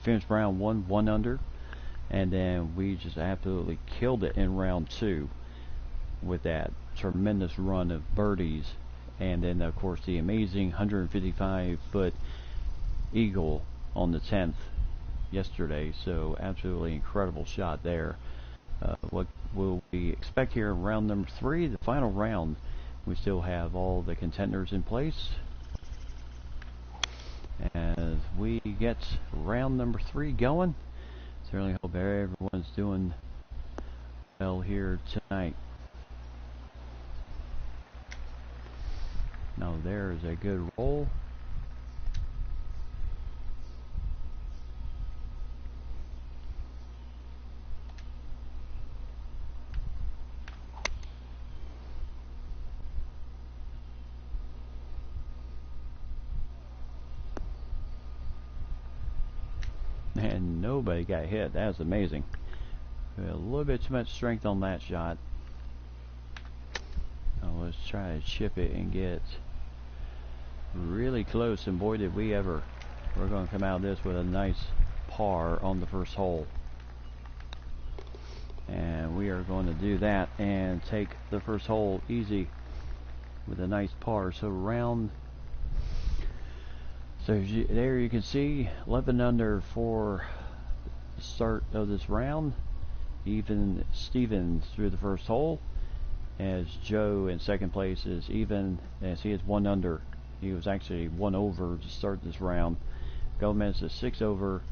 finished round one under, and then we just absolutely killed it in round 2 with that tremendous run of birdies, and then of course the amazing 155-foot eagle on the 10th yesterday. So absolutely incredible shot there. What will we expect here in round number 3, the final round? We still have all the contenders in place as we get round number 3 going. Certainly hope everyone's doing well here tonight. Now there's a good roll. And nobody got hit. That was amazing. A little bit too much strength on that shot. Now let's try to chip it and get really close, and boy did we ever. We're going to come out of this with a nice par on the first hole, and we are going to do that and take the first hole easy with a nice par. So there you can see 11 under for the start of this round. Even Stevens through the first hole, as Joe in second place is even as he is 1 under. He was actually 1 over to start this round. Gomez is 6 over,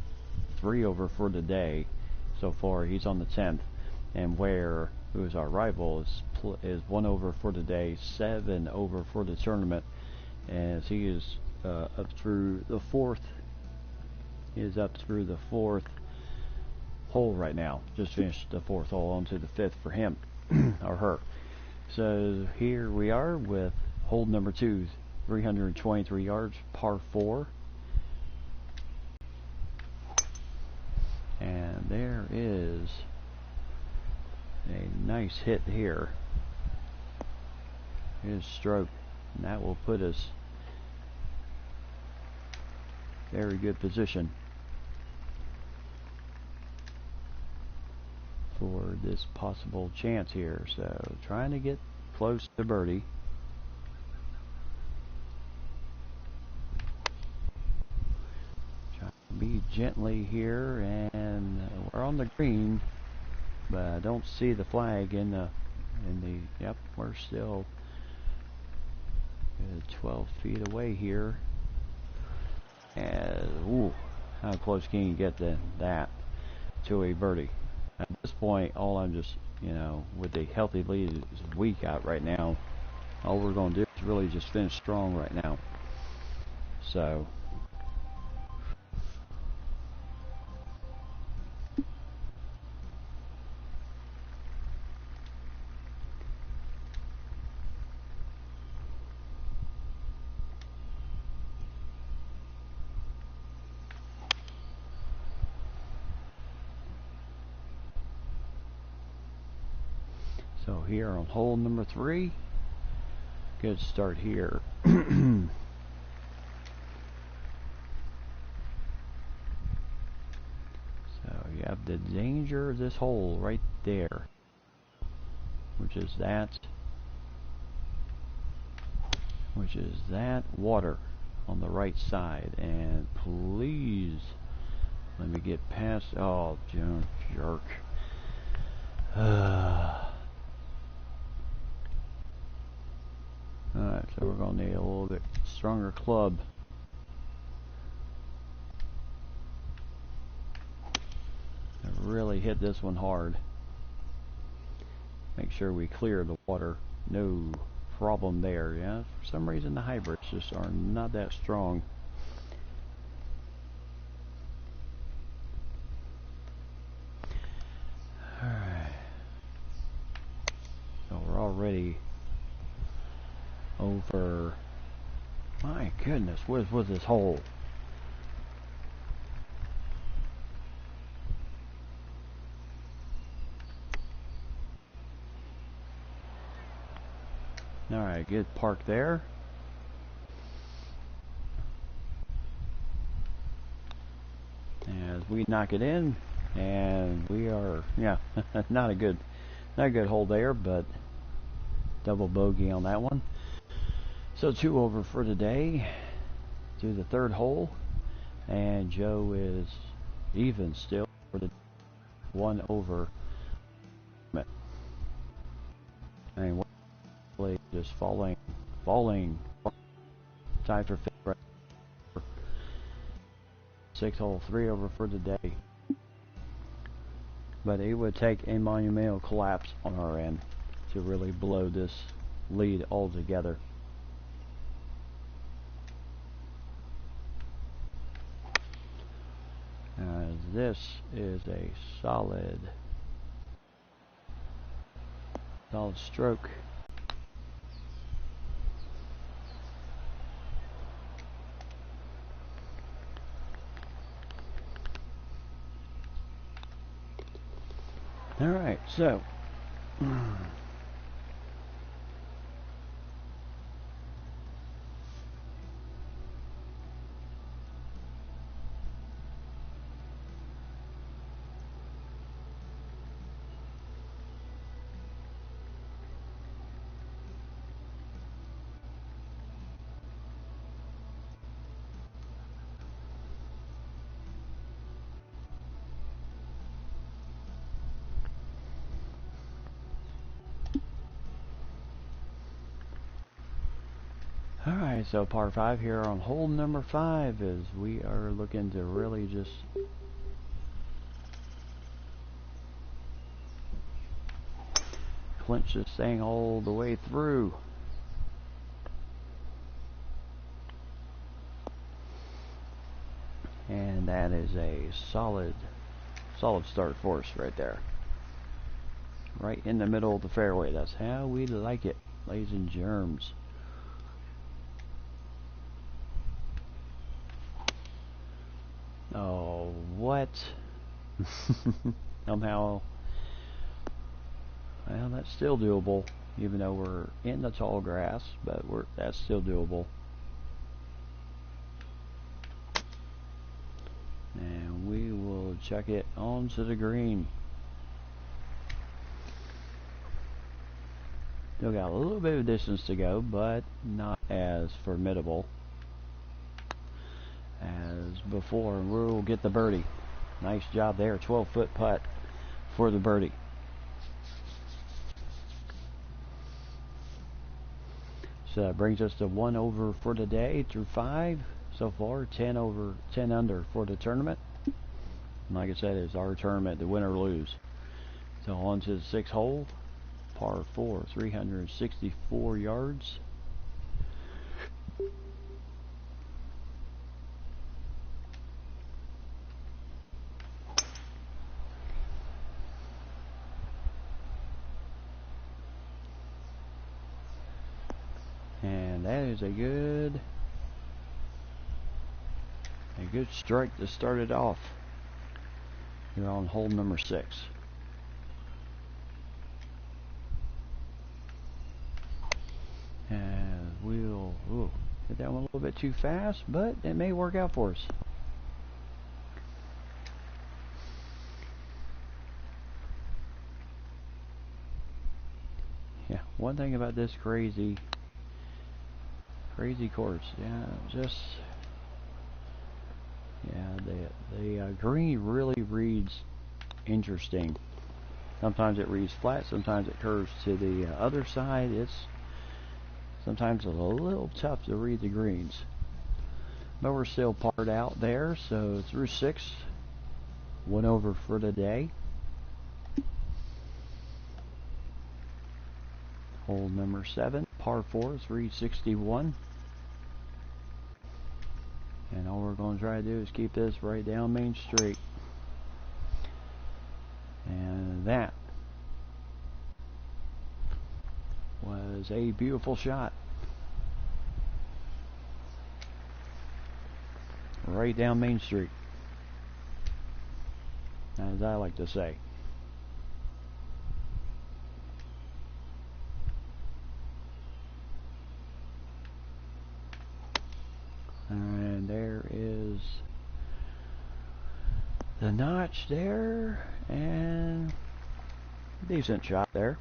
3 over for the day so far. He's on the 10th, and Ware, who is our rival, is 1 over for the day, 7 over for the tournament, as he is up through the 4th. He is up through the 4th hole right now. Just finished the 4th hole, on to the 5th for him or her. So here we are with hole number 2, 323 yards, par 4. And there is a nice hit here. His stroke, and that will put us very good position for this possible chance here. So trying to get close to birdie. Trying to be gently here, and we're on the green, but I don't see the flag in the yep, we're still 12 feet away here. And ooh, how close can you get that to a birdie? At this point, all I'm just, with the healthy lead is weak out right now, all we're going to do is really just finish strong right now. So here on hole number 3, good start here. So you have the danger of this hole right there, which is that water on the right side. And please let me get past. Oh, jerk. Alright, so we're going to need a little bit stronger club. I really hit this one hard. Make sure we clear the water. No problem there. Yeah, for some reason the hybrids just are not that strong. Alright. So we're already over. My goodness, what was this hole? Alright, good park there. As we knock it in, and we are, yeah, not a good hole there, but double bogey on that one. So 2 over for today to the 3rd hole, and Joe is even still for the 1 over. And just falling. Time for 5th. 6th hole, 3 over for the day. But it would take a monumental collapse on our end to really blow this lead altogether. This is a solid stroke. All right, so alright, so par 5 here on hole number 5 is we are looking to really just clinch this thing all the way through. And that is a solid start for us right there. Right in the middle of the fairway. That's how we like it, ladies and germs. Oh, what? Somehow, well, that's still doable, even though we're in the tall grass, but that's still doable. And we will chuck it onto the green. Still got a little bit of distance to go, but not as formidable as before. And we'll get the birdie. Nice job there. 12-foot putt for the birdie. So that brings us to 1 over for today through 5 so far. 10 under for the tournament. And like I said, it's our tournament to win or lose. So on to the 6th hole. Par 4, 364 yards. And that is a good strike to start it off here on hole number 6. And we'll hit that one a little bit too fast, but it may work out for us. Yeah, one thing about this crazy course, the green really reads interesting. Sometimes it reads flat, sometimes it curves to the other side. It's sometimes a little tough to read the greens. But we're still parred out there, so through 6. 1 over for the day. Hole number 7, par 4, 361. And all we're going to try to do is keep this right down Main Street. And that was a beautiful shot. Right down Main Street, as I like to say. And there is the the notch there, and decent shot there.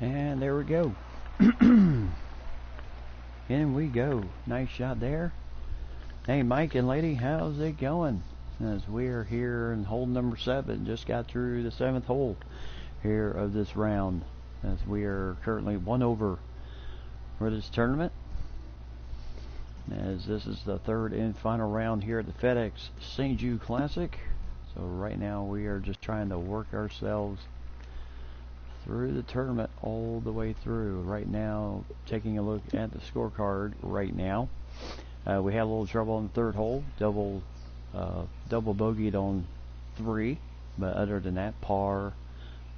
And there we go. In we go. Nice shot there. Hey Mike and lady, how's it going? As we are here in hole number 7, just got through the 7th hole here of this round, as we are currently 1 over for this tournament, as this is the 3rd and final round here at the Fedex St. Jude Classic. So right now we are just trying to work ourselves through the tournament all the way through. Right now, taking a look at the scorecard right now, we had a little trouble on the 3rd hole, double bogeyed on 3, but other than that, par,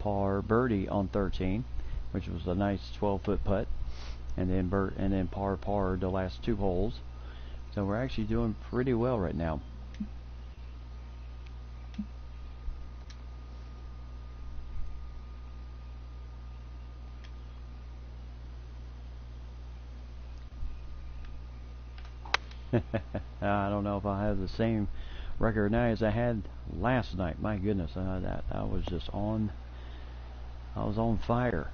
birdie on 13, which was a nice 12-foot putt, and then par the last 2 holes. So we're actually doing pretty well right now. I don't know if I have the same record now as I had last night. My goodness, that I was just on. I was on fire.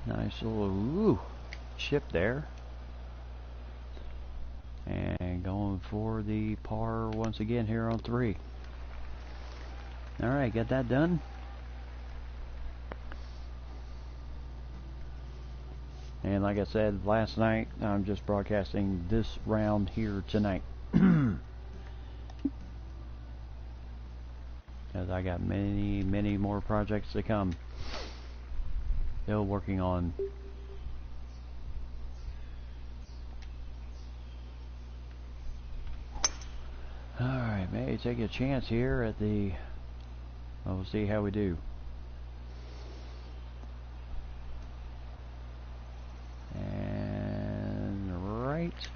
Nice little chip there, and going for the par once again here on 3. All right, got that done. And like I said last night, I'm just broadcasting this round here tonight. As I got many more projects to come. Still working on. Alright, maybe take a chance here at the... We'll see how we do.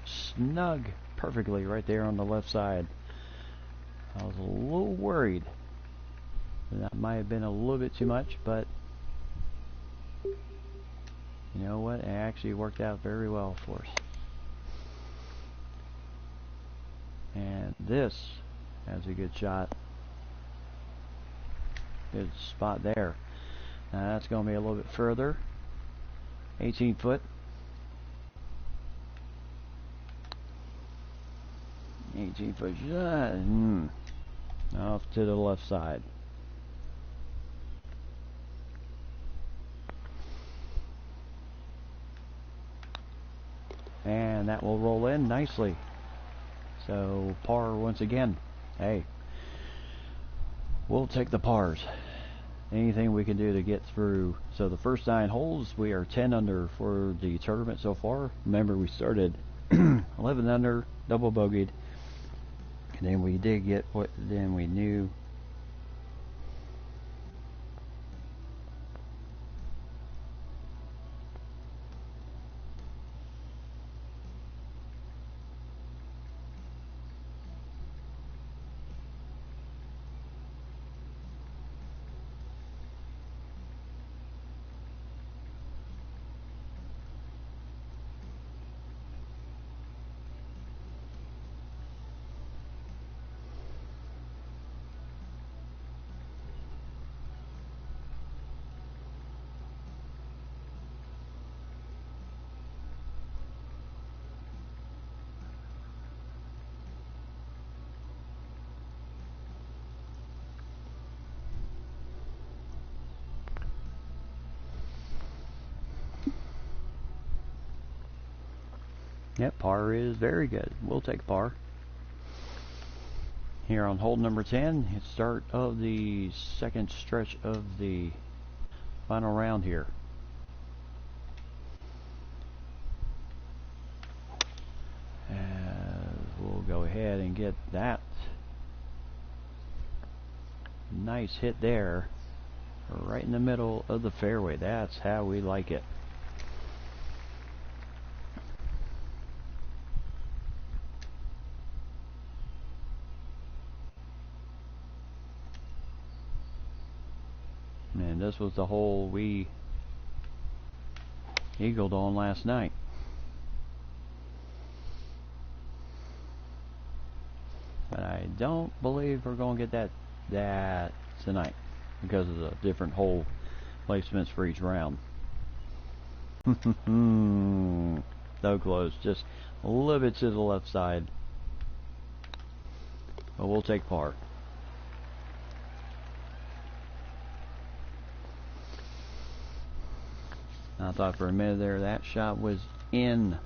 Snug perfectly right there on the left side. I was a little worried that might have been a little bit too much, but you know what, it actually worked out very well for us. And this has a good shot, good spot there. Now that's going to be a little bit further, 18 foot. 18-foot shot. Off to the left side. And that will roll in nicely. So par once again. Hey, we'll take the pars. Anything we can do to get through. So the first 9 holes, we are 10 under for the tournament so far. Remember, we started 11 under, double bogeyed. And then we did get what then we knew. Yep, par is very good. We'll take par. Here on hole number 10, it's start of the second stretch of the final round here. We'll go ahead and get that nice hit there. right in the middle of the fairway. That's how we like it. And this was the hole we eagled on last night. But I don't believe we're going to get that tonight because of the different hole placements for each round. So close, just a little bit to the left side. But we'll take par. I thought for a minute there that shot was in.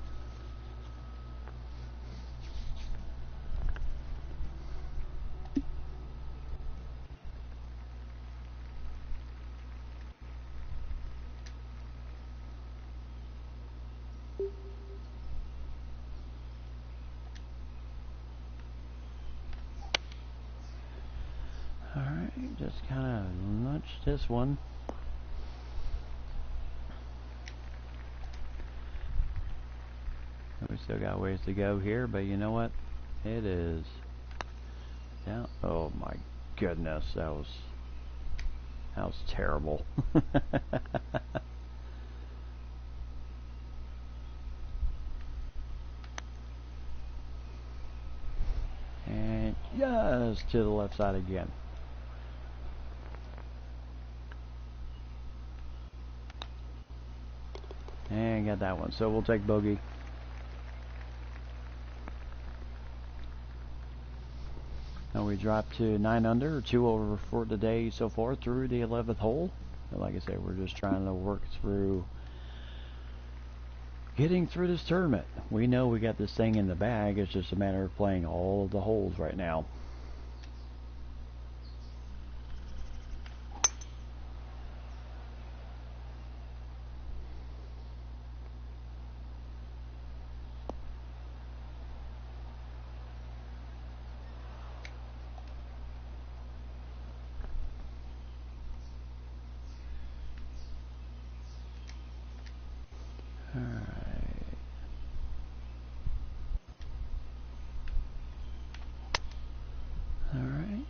Alright, just kind of nudge this one. We still got ways to go here, but you know what? It is down. Oh my goodness, that was terrible. And just to the left side again. And got that one. So we'll take bogey. Now we dropped to 9 under, 2 over for the day so far through the 11th hole. And like I said, we're just trying to work through getting through this tournament. We know we got this thing in the bag. It's just a matter of playing all of the holes right now. Alright.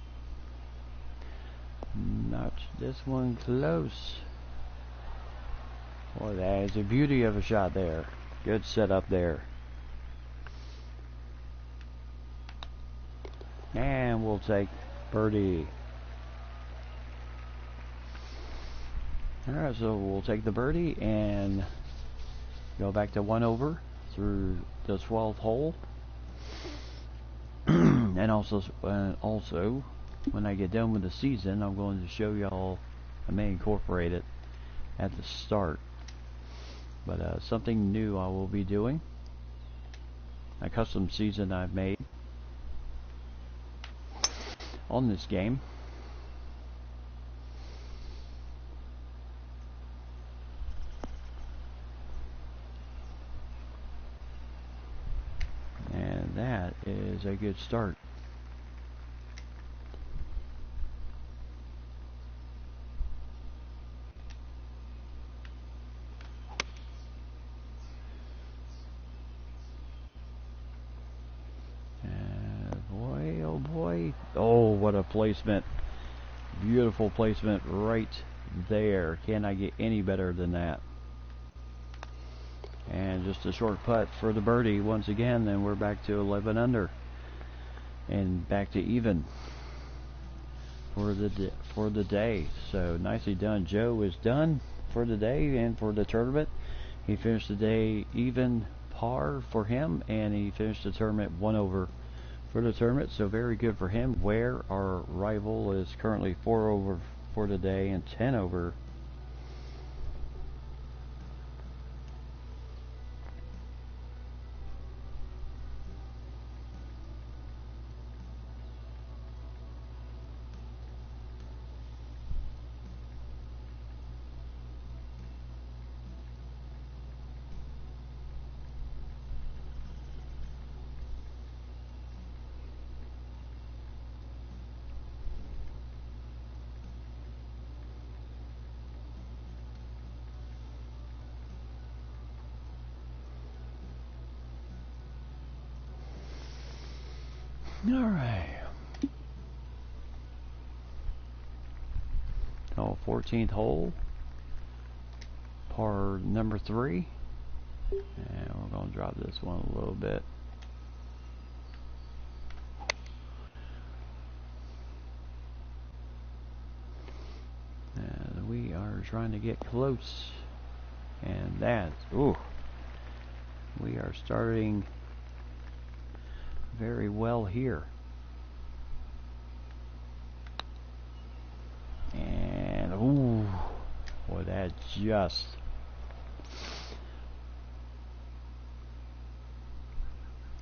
Notch this one close. Boy, that is a beauty of a shot there. Good setup there. And we'll take birdie. Alright, so we'll take the birdie and go back to 1 over through the 12th hole. And also, when I get done with the season, I'm going to show y'all. I may incorporate it at the start, but something new I will be doing. A custom season I've made on this game. And that is a good start. Boy, oh boy. Oh, what a placement. Beautiful placement right there. Can I get any better than that? And just a short putt for the birdie once again. Then we're back to 11 under. And back to even for the day. So nicely done. Joe is done for the day and for the tournament. He finished the day even par for him, and he finished the tournament 1 over for the tournament. So very good for him. Where our rival is currently 4 over for the day and 10 over. Alright. Oh, 14th hole. Par number 3. And we're going to drop this one a little bit. And we are trying to get close. And that's, ooh, we are starting very well here. And, ooh, boy, that just...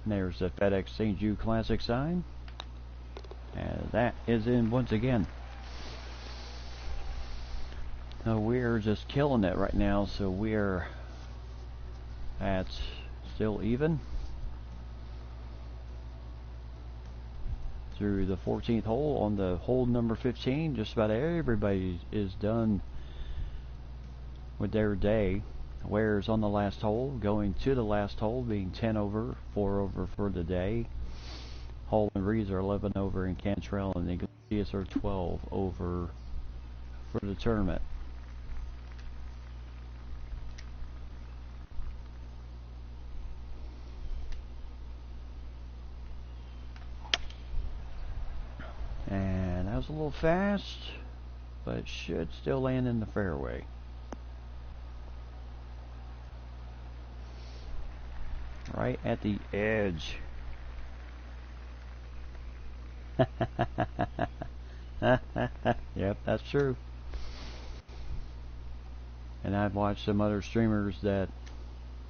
There's the Fedex St. Jude Classic sign. And that is in once again. We're just killing it right now, so we're at still even through the 14th hole. On the hole number 15, just about everybody is done with their day. Ware's on the last hole, going to the last hole, being 10 over, 4 over for the day. Hall and Reeds are 11 over, and Cantrell and Iglesias are 12 over for the tournament. And that was a little fast, but it should still land in the fairway. Right at the edge. Yep, that's true. And I've watched some other streamers that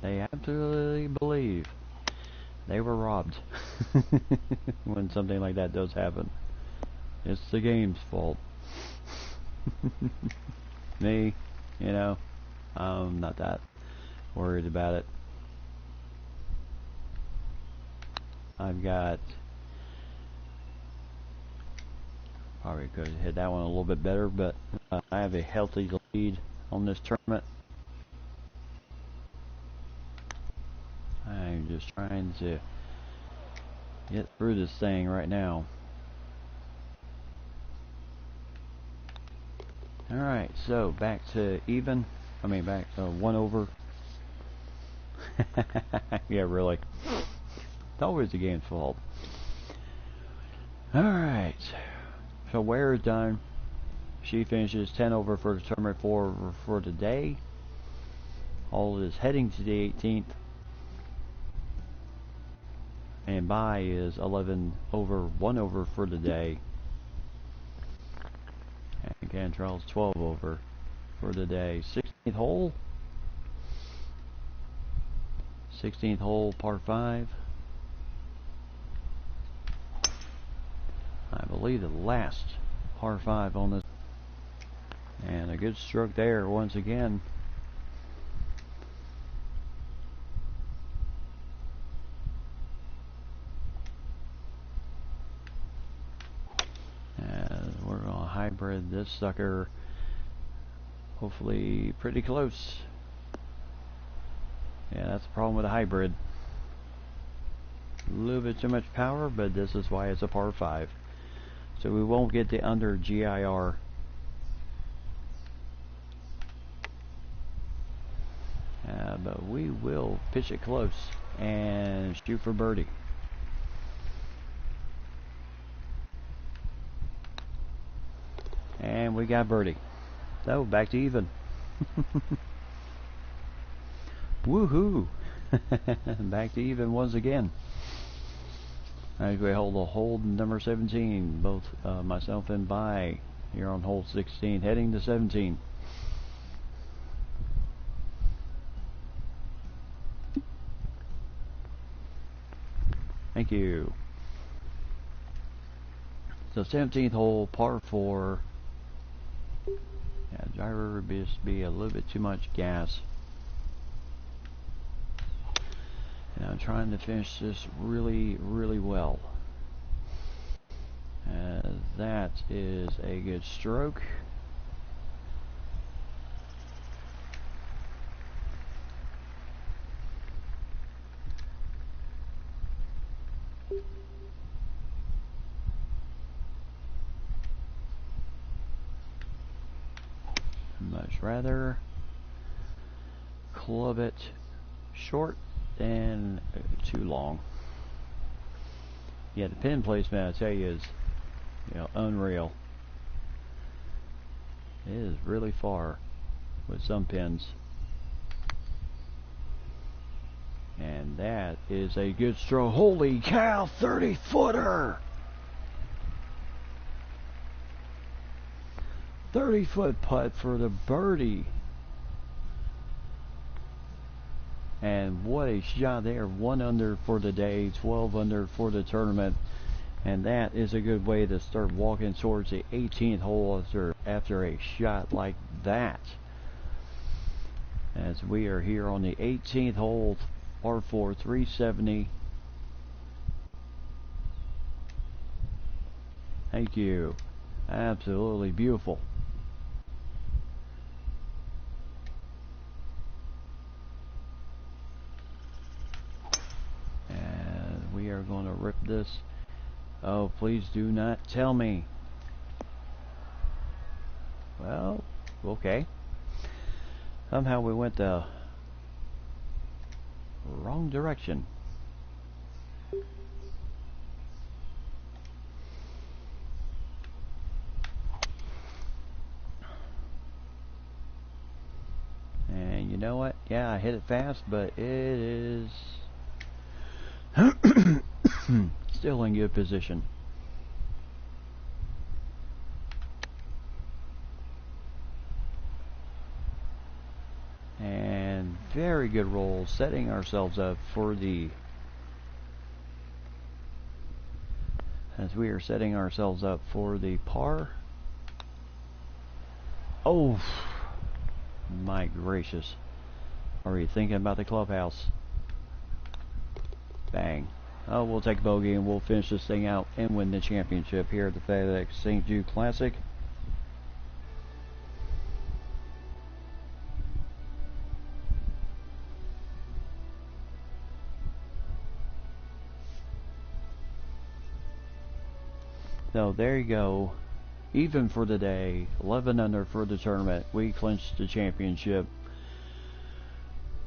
they absolutely believe they were robbed when something like that does happen. It's the game's fault. Me, you know, I'm not that worried about it. I've got, probably could have hit that one a little bit better, but I have a healthy lead on this tournament. I'm just trying to get through this thing right now. Alright, so back to even. I mean, back to 1 over. Yeah, really. It's always the game's fault. Alright. So Ware is done. She finishes 10 over for the tournament, 4 over for the day. Hall is heading to the 18th. And Bye is 11 over, 1 over for the day. And Cantrell's 12 over for the day. 16th hole. 16th hole, par 5. I believe the last par 5 on this. And a good stroke there once again. And we're going to hybrid this sucker. Hopefully pretty close. Yeah, that's the problem with a hybrid. A little bit too much power, but this is why it's a par 5. So we won't get the under GIR. But we will pitch it close and shoot for birdie. And we got birdie. So back to even. Woohoo! Back to even once again. As we hold a hold number 17, both myself and Bye here on hole 16, heading to 17. Thank you. So 17th hole, par 4. Yeah, driver would just be a little bit too much gas. And I'm trying to finish this really, really well. That is a good stroke. rather club it short than too long. Yeah, the pin placement, I tell you, is, you know, unreal. It is really far with some pins. And that is a good stroke. Holy cow, 30-footer! 30-foot putt for the birdie. And what a shot there. 1 under for the day, 12 under for the tournament. And that is a good way to start walking towards the 18th hole after a shot like that. As we are here on the 18th hole, par4, 370. Thank you. Absolutely beautiful. And we are going to rip this. Oh, please do not tell me. Well, okay. Somehow we went the wrong direction. And you know what? Yeah, I hit it fast, but it is still in good position. And very good roll, setting ourselves up for the, as we are setting ourselves up for the par. Oh my gracious. Are you thinking about the clubhouse? Bang. Oh, we'll take bogey and we'll finish this thing out and win the championship here at the Fedex St. Jude Classic. So there you go. Even for the day, 11 under for the tournament. We clinched the championship.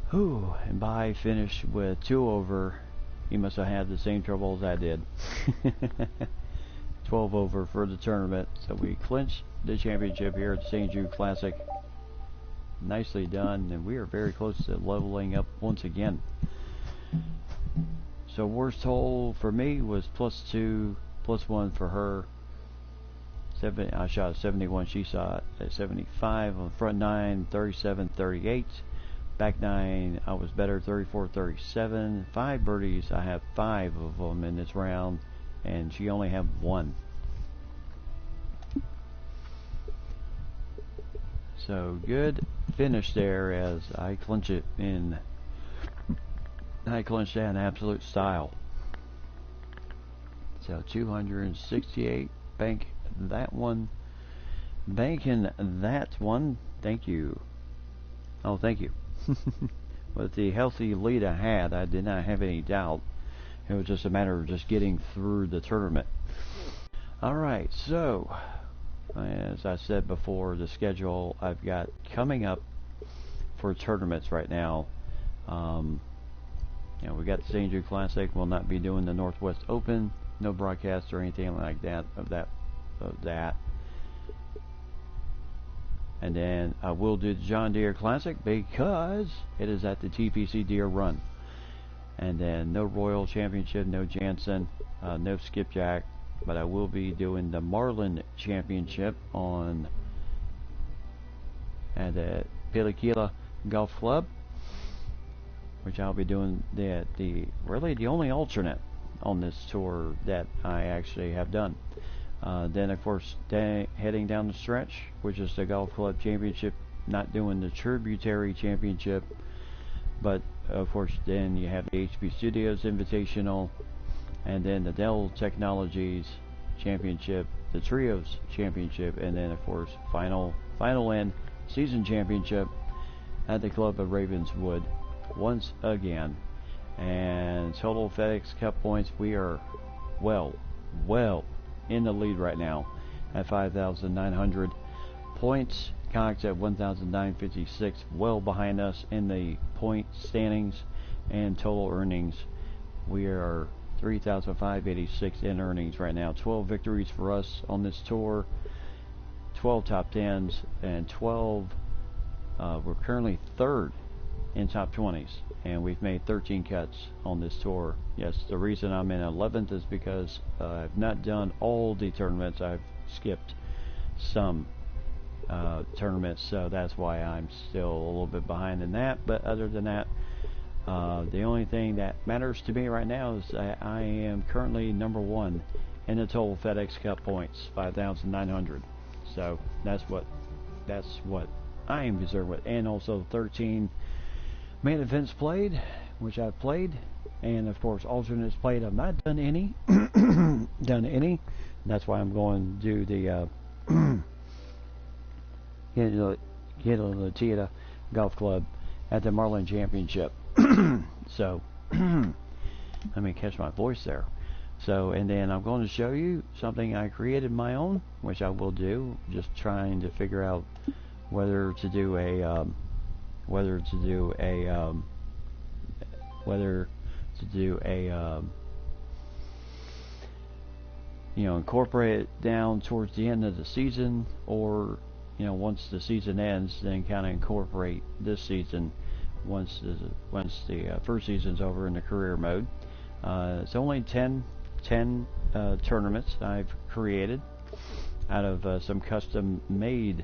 Whew, and Bai finished with 2 over. He must have had the same trouble as I did. 12 over for the tournament. So we clinched the championship here at the St. Jude Classic. Nicely done, and we are very close to leveling up once again. So worst hole for me was +2, +1 for her. I shot a 71, she shot a 75 on front 9, 37, 38. Back 9, I was better, 34, 37. 5 birdies, I have 5 of them in this round, and she only had 1. So good finish there as I clinch it in. I clinched that in absolute style. So 268, bank that one. Banking that one. Thank you. Oh, thank you. With the healthy lead I had, I did not have any doubt. It was just a matter of just getting through the tournament. Alright, so as I said before, the schedule I've got coming up for tournaments right now. You know, we got the St. Jude Classic. We'll not be doing the Northwest Open. No broadcast or anything like that of that. And then I will do the John Deere Classic because it is at the TPC Deere Run. And then no Royal Championship, no Jansen, no Skipjack, but I will be doing the Marlin Championship on at the Piliquila Golf Club, which I'll be doing really the only alternate on this tour that I actually have done. Then of course heading down the stretch, which is the Golf Club Championship, not doing the Tributary Championship, but of course then you have the HP Studios Invitational, and then the Dell Technologies Championship, the Trios Championship, and then of course final end season championship at the Club of Ravenswood once again. And total FedEx Cup points, we are well in the lead right now at 5,900 points. Cox at 1,956, well behind us in the point standings and total earnings. We are 3,586 in earnings right now. 12 victories for us on this tour, 12 top 10s, and 12. We're currently third in top 20s, and we've made 13 cuts on this tour. Yes, the reason I'm in 11th is because I've not done all the tournaments. I've skipped some tournaments, so that's why I'm still a little bit behind in that. But other than that, the only thing that matters to me right now is that I am currently number 1 in the total FedEx Cup points, 5,900. So that's what I am concerned with, and also 13 main events played, which I've played, and of course alternates played. I've not done any. That's why I'm going to do the Tita Golf Club at the Marlin Championship. So let me catch my voice there. So, and then I'm going to show you something I created my own, which I will do, just trying to figure out whether to do a incorporate it down towards the end of the season, or once the season ends, then kind of incorporate this season once the first season's over in the career mode. It's only 10 tournaments I've created out of some custom made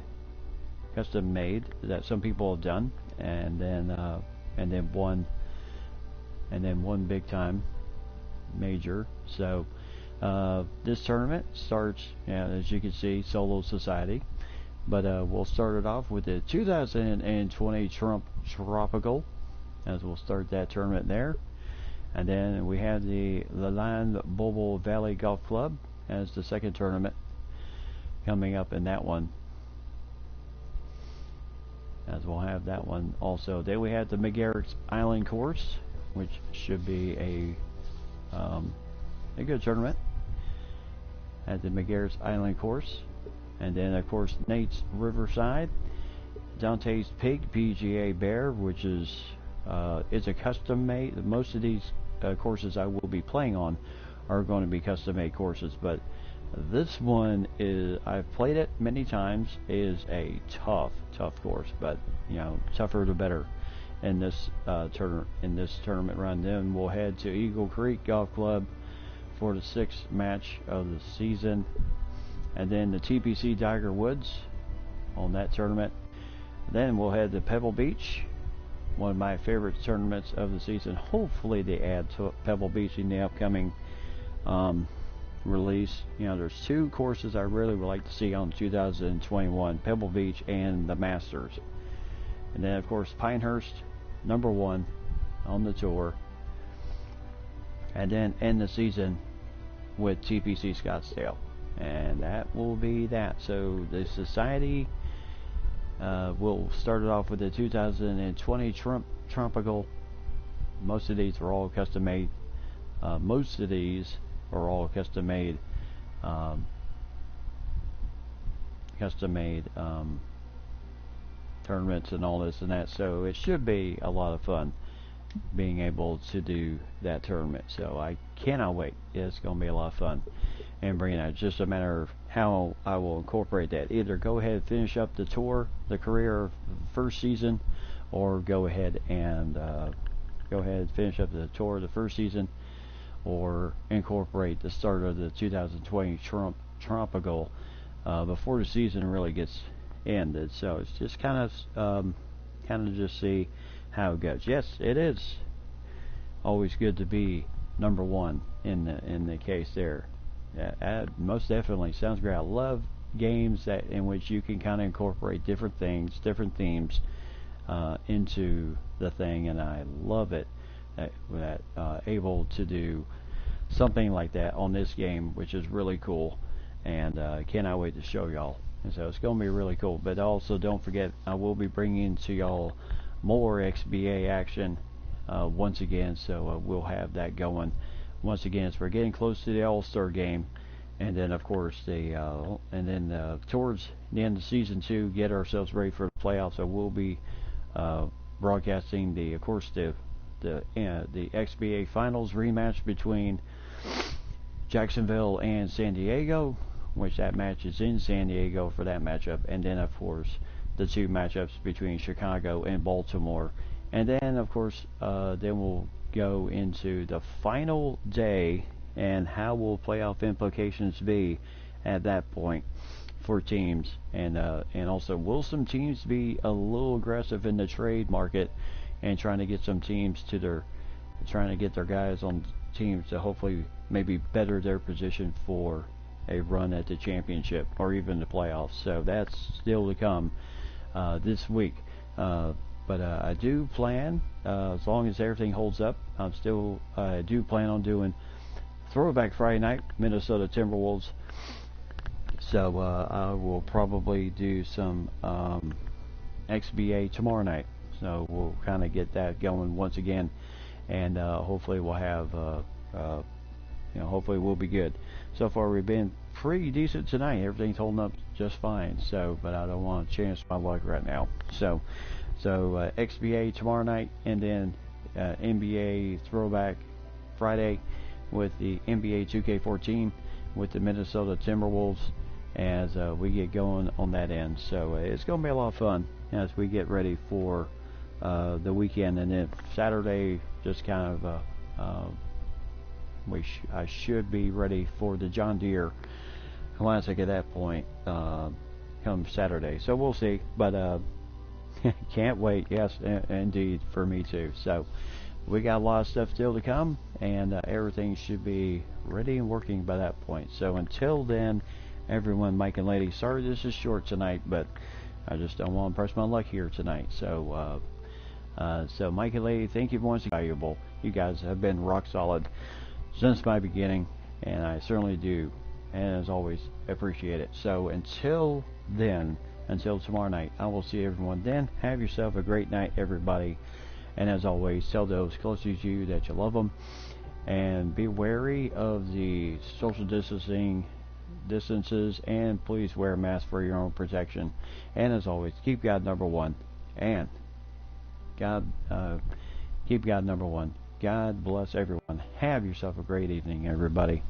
that some people have done, and then one big time major. So this tournament starts, as you can see, Solo Society, but we'll start it off with the 2020 Tropical, as we'll start that tournament there. And then we have the Lalande Bobo Valley Golf Club as the second tournament coming up in that one, as we'll have that one also. Then we have the McGarrett's Island course, which should be a good tournament at the McGarrett's Island course. And then of course Nate's Riverside, Dante's Pig PGA Bear, which is it's a custom made. Most of these courses I will be playing on are going to be custom made courses, but this one is, I've played it many times, is a tough course, but tougher the better in this tournament run. Then we'll head to Eagle Creek Golf Club for the 6th match of the season, and then the TPC Tiger Woods on that tournament. Then we'll head to Pebble Beach, one of my favorite tournaments of the season. Hopefully they add to Pebble Beach in the upcoming release. There's 2 courses I really would like to see on 2021, Pebble Beach and the Masters. And then of course Pinehurst, number 1 on the tour, and then end the season with TPC Scottsdale, and that will be that. So the Society we'll start it off with the 2020 Tropical. Most of these are all custom made. Tournaments and all this and that. So it should be a lot of fun being able to do that tournament. So I cannot wait. It's going to be a lot of fun and bringing it. It's just a matter of how I will incorporate that. Either go ahead and finish up the tour, the career first season, or go ahead and finish up the tour the first season, or incorporate the start of the 2020 Tropical before the season really gets ended. So it's just kind of just see how it goes. Yes, it is always good to be number 1 in the case there. Most definitely sounds great. I love games in which you can kind of incorporate different things, different themes into the thing, and I love it that able to do something like that on this game, which is really cool, and cannot wait to show y'all. And so it's going to be really cool. But also don't forget, I will be bringing to y'all more XBA action once again, so we'll have that going once again as we're getting close to the All-Star game, and then of course towards the end of season 2, get ourselves ready for the playoffs. So we'll be broadcasting the XBA Finals rematch between Jacksonville and San Diego, which that match is in San Diego for that matchup, and then of course the 2 matchups between Chicago and Baltimore, and then of course then we'll go into the final day and how will playoff implications be at that point for teams, and also will some teams be a little aggressive in the trade market and trying to get their guys on teams to hopefully maybe better their position for a run at the championship or even the playoffs. So that's still to come this week. But I do plan, as long as everything holds up, I do plan on doing Throwback Friday night, Minnesota Timberwolves. So I will probably do some XBA tomorrow night. So we'll kind of get that going once again, and hopefully we'll have, hopefully we'll be good. So far we've been pretty decent tonight. Everything's holding up just fine. So, but I don't want to chance my luck right now. So XBA tomorrow night, and then NBA Throwback Friday with the NBA 2K14 with the Minnesota Timberwolves as we get going on that end. So it's going to be a lot of fun as we get ready for the weekend, and then Saturday just kind of I should be ready for the John Deere Classic at that point come Saturday. So we'll see, but can't wait. Yes, indeed, for me too. So we got a lot of stuff still to come, and everything should be ready and working by that point. So until then, everyone, Mike and Lady, sorry this is short tonight, but I just don't want to press my luck here tonight. So so Mike and Lady, thank you once again. Valuable. You guys have been rock solid since my beginning, and I certainly do, and as always, appreciate it. So until then, until tomorrow night, I will see everyone then. Have yourself a great night, everybody. And as always, tell those closest to you that you love them. And be wary of the social distances, and please wear a mask for your own protection. And as always, keep God number one. And keep God number one. God bless everyone. Have yourself a great evening, everybody.